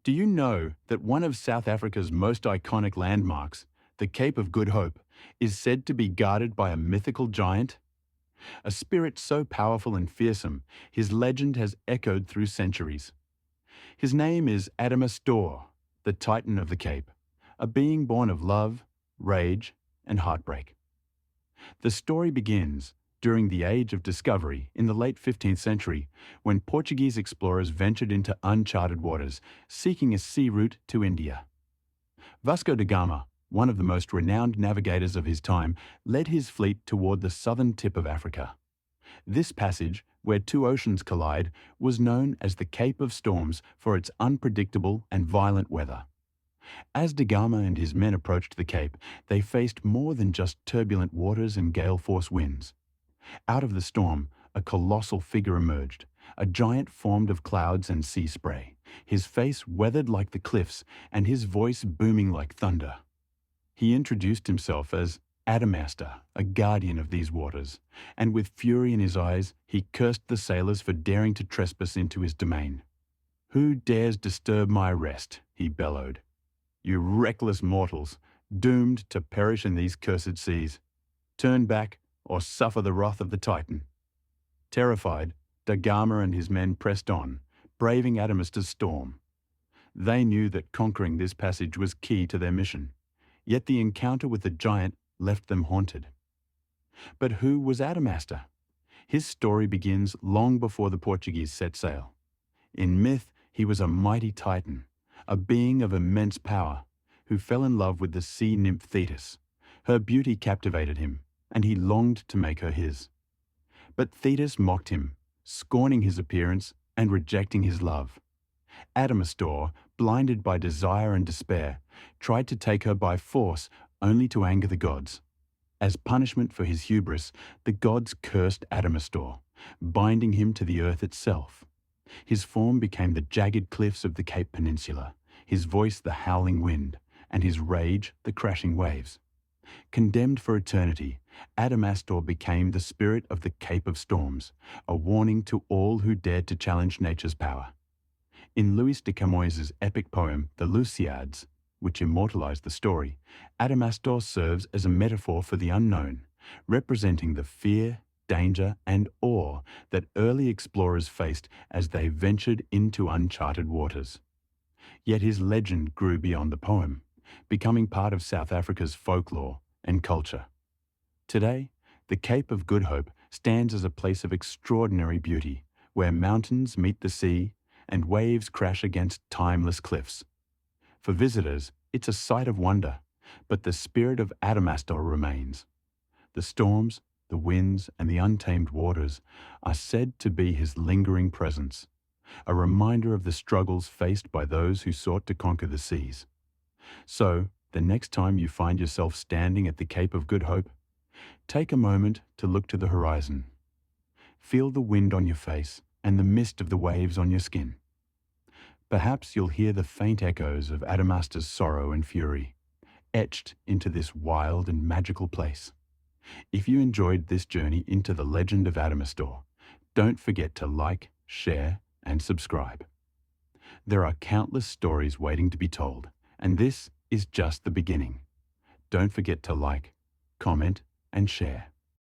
Do you know that one of South Africa's most iconic landmarks, the Cape of Good Hope, is said to be guarded by a mythical giant? A spirit so powerful and fearsome, his legend has echoed through centuries. His name is Adamastor, the Titan of the Cape, a being born of love, rage, and heartbreak. The story begins during the Age of Discovery in the late 15th century, when Portuguese explorers ventured into uncharted waters, seeking a sea route to India. Vasco da Gama, one of the most renowned navigators of his time, led his fleet toward the southern tip of Africa. This passage, where two oceans collide, was known as the Cape of Storms for its unpredictable and violent weather. As da Gama and his men approached the Cape, they faced more than just turbulent waters and gale-force winds. Out of the storm, a colossal figure emerged, a giant formed of clouds and sea spray, his face weathered like the cliffs and his voice booming like thunder. He introduced himself as Adamastor, a guardian of these waters, and with fury in his eyes, he cursed the sailors for daring to trespass into his domain. "Who dares disturb my rest?" he bellowed. "You reckless mortals, doomed to perish in these cursed seas. Turn back or suffer the wrath of the Titan." Terrified, da Gama and his men pressed on, braving Adamastor's storm. They knew that conquering this passage was key to their mission, yet the encounter with the giant left them haunted. But who was Adamastor? His story begins long before the Portuguese set sail. In myth, he was a mighty Titan, a being of immense power, who fell in love with the sea nymph Thetis. Her beauty captivated him, and he longed to make her his. But Thetis mocked him, scorning his appearance and rejecting his love. Adamastor, blinded by desire and despair, tried to take her by force, only to anger the gods. As punishment for his hubris, the gods cursed Adamastor, binding him to the earth itself. His form became the jagged cliffs of the Cape Peninsula, his voice the howling wind, and his rage the crashing waves. Condemned for eternity, Adamastor became the spirit of the Cape of Storms, a warning to all who dared to challenge nature's power. In Louis de Camões's epic poem, The Lusíads, which immortalized the story, Adamastor serves as a metaphor for the unknown, representing the fear, danger, and awe that early explorers faced as they ventured into uncharted waters. Yet his legend grew beyond the poem, becoming part of South Africa's folklore and culture. Today, the Cape of Good Hope stands as a place of extraordinary beauty, where mountains meet the sea and waves crash against timeless cliffs. For visitors, it's a sight of wonder, but the spirit of Adamastor remains. The storms, the winds, and the untamed waters are said to be his lingering presence, a reminder of the struggles faced by those who sought to conquer the seas. So, the next time you find yourself standing at the Cape of Good Hope, take a moment to look to the horizon. Feel the wind on your face and the mist of the waves on your skin. Perhaps you'll hear the faint echoes of Adamastor's sorrow and fury, etched into this wild and magical place. If you enjoyed this journey into the legend of Adamastor, don't forget to like, share, and subscribe. There are countless stories waiting to be told, and this is just the beginning. Don't forget to like, comment, and share.